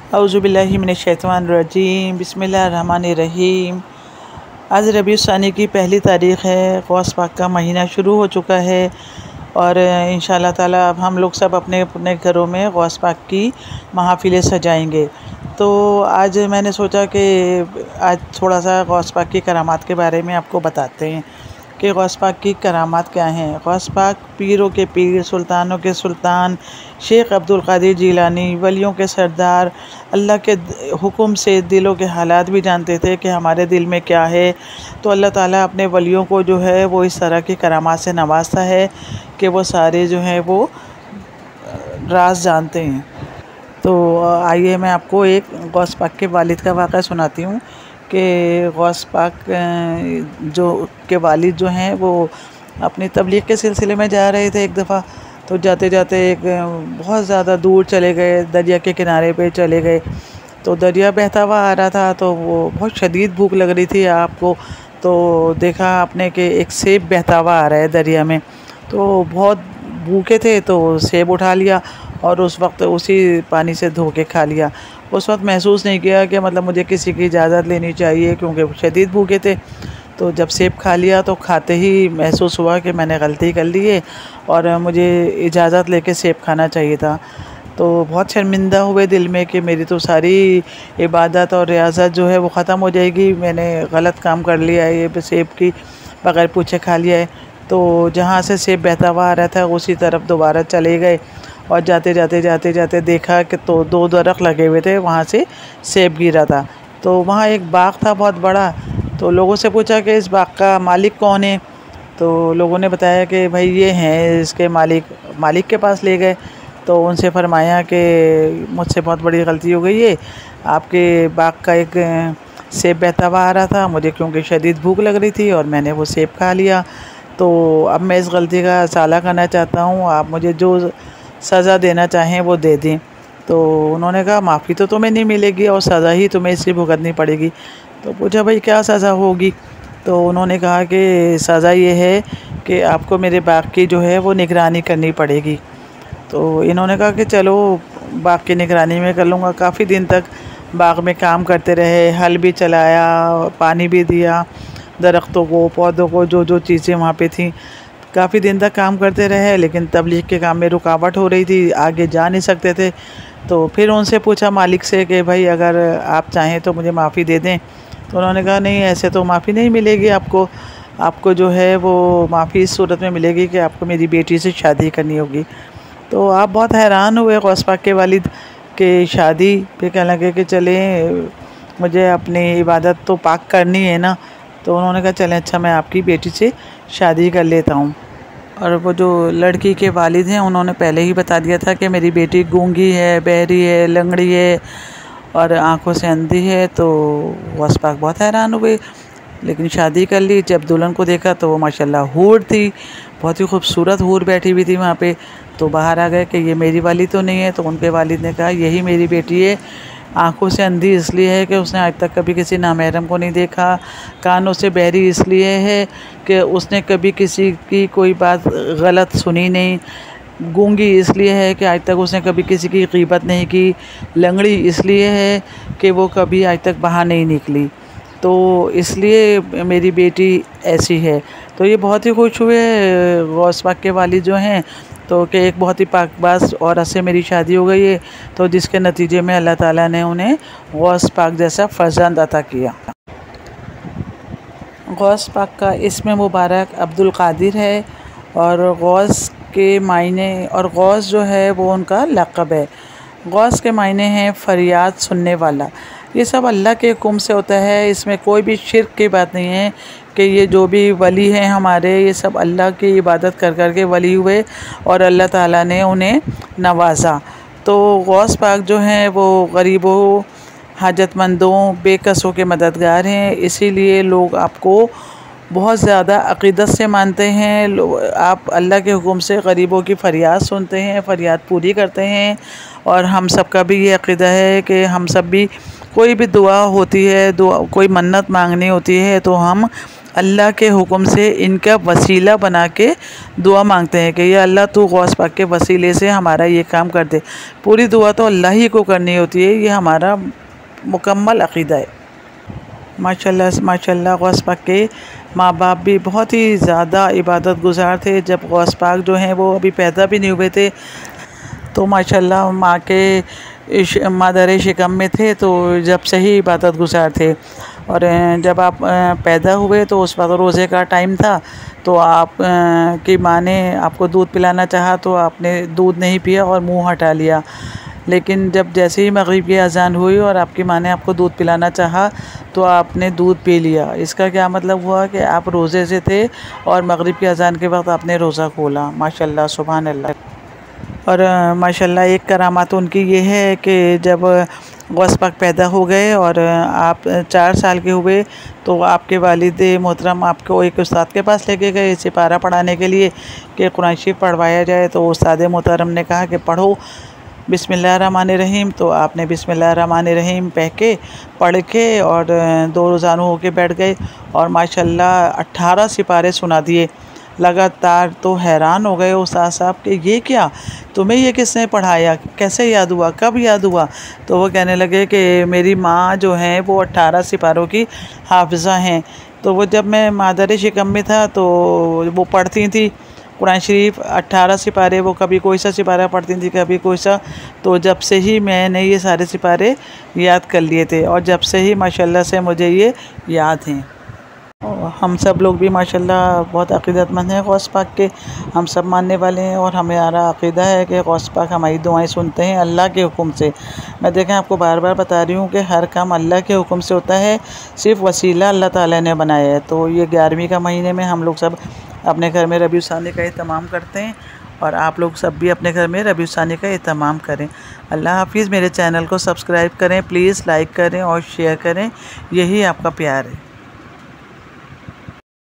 औज़ुबिल्लाहि मिनश्शैतानिर्रजीम बिस्मिल्लाहिर्रहमानिर्रहीम। आज रबीउस सानी की पहली तारीख़ है। गौस पाक का महीना शुरू हो चुका है और इंशाअल्लाह ताला अब हम लोग सब अपने अपने घरों में गौस पाक की महफ़िलें सजाएंगे। तो आज मैंने सोचा कि आज थोड़ा सा गौस पाक की करामात के बारे में आपको बताते हैं कि गौस पाक की करामात क्या हैं। गौस पाक पीरों के पीर, सुल्तानों के सुल्तान, शेख अब्दुल क़ादिर जीलानी, वलियों के सरदार, अल्लाह के हुक्म से दिलों के हालात भी जानते थे कि हमारे दिल में क्या है। तो अल्लाह ताला अपने वलियों को जो है वो इस तरह की करामात से नवाजता है कि वो सारे जो हैं वो राज जानते हैं। तो आइए मैं आपको एक गौस पाक के वालिद का वाक़या सुनाती हूँ कि गौस पाक जो के वालिद जो हैं वो अपनी तबलीग के सिलसिले में जा रहे थे एक दफ़ा। तो जाते जाते एक बहुत ज़्यादा दूर चले गए, दरिया के किनारे पे चले गए। तो दरिया बहता हुआ आ रहा था, तो वो बहुत शदीद भूख लग रही थी आपको। तो देखा आपने कि एक सेब बहता हुआ आ रहा है दरिया में। तो बहुत भूखे थे तो सेब उठा लिया और उस वक्त उसी पानी से धो के खा लिया। उस वक्त महसूस नहीं किया कि मतलब मुझे किसी की इजाज़त लेनी चाहिए, क्योंकि शदीद भूखे थे। तो जब सेब खा लिया तो खाते ही महसूस हुआ कि मैंने गलती कर ली है और मुझे इजाज़त लेके सेब खाना चाहिए था। तो बहुत शर्मिंदा हुए दिल में कि मेरी तो सारी इबादत और रियाज़त जो है वो ख़त्म हो जाएगी, मैंने गलत काम कर लिया है, ये सेब की बग़ैर पूछे खा लिया है। तो जहाँ से सेब बहता हुआ आ रहा था उसी तरफ दोबारा चले गए और जाते जाते देखा कि तो दो दरख्त लगे हुए थे, वहाँ से सेब गिरा था। तो वहाँ एक बाग था बहुत बड़ा। तो लोगों से पूछा कि इस बाग का मालिक कौन है। तो लोगों ने बताया कि भाई ये हैं इसके मालिक। मालिक के पास ले गए तो उनसे फरमाया कि मुझसे बहुत बड़ी गलती हो गई है, आपके बाग का एक सेब बहता हुआ आ रहा था, मुझे क्योंकि शदीद भूख लग रही थी और मैंने वो सेब खा लिया। तो अब मैं इस गलती का साला करना चाहता हूँ, आप मुझे जो सज़ा देना चाहें वो दे दें। तो उन्होंने कहा माफ़ी तो तुम्हें नहीं मिलेगी और सज़ा ही तुम्हें इसकी भुगतनी पड़ेगी। तो पूछा भाई क्या सज़ा होगी। तो उन्होंने कहा कि सज़ा ये है कि आपको मेरे बाग की जो है वो निगरानी करनी पड़ेगी। तो इन्होंने कहा कि चलो बाग की निगरानी में कर लूँगा। काफ़ी दिन तक बाग में काम करते रहे, हल भी चलाया, पानी भी दिया दरख्तों को, पौधों को, जो जो चीज़ें वहाँ पे थी। काफ़ी दिन तक काम करते रहे, लेकिन तबलीग के काम में रुकावट हो रही थी, आगे जा नहीं सकते थे। तो फिर उनसे पूछा मालिक से कि भाई अगर आप चाहें तो मुझे माफ़ी दे दें। तो उन्होंने कहा नहीं, ऐसे तो माफ़ी नहीं मिलेगी आपको। आपको जो है वो माफ़ी इस सूरत में मिलेगी कि आपको मेरी बेटी से शादी करनी होगी। तो आप बहुत हैरान हुए गौस पाक के वालिद के शादी पे। कहने लगे कि चलें, मुझे अपनी इबादत तो पाक करनी है ना। तो उन्होंने कहा चलें, अच्छा मैं आपकी बेटी से शादी कर लेता हूँ। और वो जो लड़की के वालिद हैं उन्होंने पहले ही बता दिया था कि मेरी बेटी गूंगी है, बहरी है, लंगड़ी है और आँखों से अंधी है। तो गौस पाक बहुत हैरान हुए, लेकिन शादी कर ली। जब दुल्हन को देखा तो वो माशाल्लाह हूर थी, बहुत ही खूबसूरत हूर बैठी हुई थी वहाँ पे। तो बाहर आ गए कि ये मेरी वाली तो नहीं है। तो उनके वालिद ने कहा यही मेरी बेटी है। आँखों से अंधी इसलिए है कि उसने आज तक कभी किसी नामहरम को नहीं देखा। कानों से बहरी इसलिए है कि उसने कभी किसी की कोई बात गलत सुनी नहीं। गूंगी इसलिए है कि आज तक उसने कभी किसी की ग़ीबत नहीं की। लंगड़ी इसलिए है कि वो कभी आज तक बाहर नहीं निकली। तो इसलिए मेरी बेटी ऐसी है। तो ये बहुत ही खुश हुए गौस पाक के वालिद जो हैं, तो कि एक बहुत ही पाकबाज औरत से मेरी शादी हो गई है। तो जिसके नतीजे में अल्लाह ताला ने उन्हें गौस पाक जैसा फ़र्जंद अता किया। गौस पाक का इस्म मुबारक अब्दुल क़ादिर है और गौस के मायने, और गौस जो है वो उनका लक़ब है। गौस के मायने हैं फरियाद सुनने वाला। ये सब अल्लाह के हुक्म से होता है, इसमें कोई भी शिर्क की बात नहीं है कि ये जो भी वली हैं हमारे, ये सब अल्लाह की इबादत कर कर के वली हुए और अल्लाह ताला ने उन्हें नवाजा। तो गौस पाक जो हैं वो गरीबों, हाजतमंदों, बेकसों के मददगार हैं। इसीलिए लोग आपको बहुत ज़्यादा अक़ीदत से मानते हैं। आप अल्लाह के हुक्म से गरीबों की फ़रियाद सुनते हैं, फ़रियाद पूरी करते हैं। और हम सब का भी ये अक़ीदा है कि हम सब भी कोई भी दुआ होती है, दुआ कोई मन्नत मांगनी होती है तो हम अल्लाह के हुक्म से इनका वसीला बना के दुआ मांगते हैं कि या अल्लाह तू गौस पाक के वसीले से हमारा ये काम कर दे। पूरी दुआ तो अल्लाह ही को करनी होती है, ये हमारा मुकम्मल अक़ीदा है। माशाल्लाह माशाल्लाह गौस पाक के माँ बाप भी बहुत ही ज़्यादा इबादत गुज़ार थे। जब गौस पाक जो हैं वो अभी पैदा भी नहीं हुए थे तो माशाल्लाह माँ के मादर शिकम में थे, तो जब से ही इबादत गुज़ार थे। और जब आप पैदा हुए तो उस वक्त रोज़े का टाइम था, तो आप की माँ ने आपको दूध पिलाना चाहा तो आपने दूध नहीं पिया और मुंह हटा लिया। लेकिन जब जैसे ही मगरिब की अज़ान हुई और आपकी माँ ने आपको दूध पिलाना चाहा तो आपने दूध पी लिया। इसका क्या मतलब हुआ कि आप रोज़े से थे और मगरिब की अज़ान के वक्त आपने रोज़ा खोला। माशाल्लाह सुभान अल्लाह। और माशाल्लाह एक करामात उनकी ये है कि जब गौस पाक पैदा हो गए और आप 4 साल के हुए तो आपके वालिद मोहतरम आपको एक उस्ताद के पास लेके गए सिपारा पढ़ाने के लिए कि कुरान शरीफ पढ़वाया जाए। तो उस्ताद मोहतरम ने कहा कि पढ़ो बिस्मिल्लाहिर्रहमानिर्रहीम। तो आपने बिस्मिल्लाहिर्रहमानिर्रहीम पढ़ के और 2 रोज़ानू होके बैठ गए और माशाल्लाह 18 सिपारे सुना दिए लगातार। तो हैरान हो गए उस्ताद साहब कि ये क्या, तुम्हें ये किसने पढ़ाया, कैसे याद हुआ, कब याद हुआ? तो वो कहने लगे कि मेरी माँ जो हैं वो 18 सिपारों की हाफिज़ा हैं। तो वो जब मैं मादर शिकम में था तो वो पढ़ती थी कुरान शरीफ 18 सिपारे, वो कभी कोई सा सिपारा पढ़ती थी कभी कोई सा। तो जब से ही मैंने ये सारे सिपारे याद कर लिए थे और जब से ही माशाल्लाह से मुझे ये याद हैं। और हम सब लोग भी माशाल्लाह बहुत अक़ीदतमंद हैं गौस पाक के, हम सब मानने वाले हैं और हमारा अक़ीदा है कि गौस पाक हमारी दुआएं सुनते हैं अल्लाह के हुक्म से। मैं देखें आपको बार बार बता रही हूँ कि हर काम अल्लाह के हुक्म से होता है, सिर्फ़ वसीला अल्लाह ताला ने बनाया है। तो ये 11वीं का महीने में हम लोग सब अपने घर में रबीउल सानी का एहतमाम करते हैं और आप लोग सब भी अपने घर में रबीउल सानी का एहतमाम करें। अल्लाह हाफ़िज़। मेरे चैनल को सब्सक्राइब करें प्लीज़, लाइक करें और शेयर करें, यही आपका प्यार है।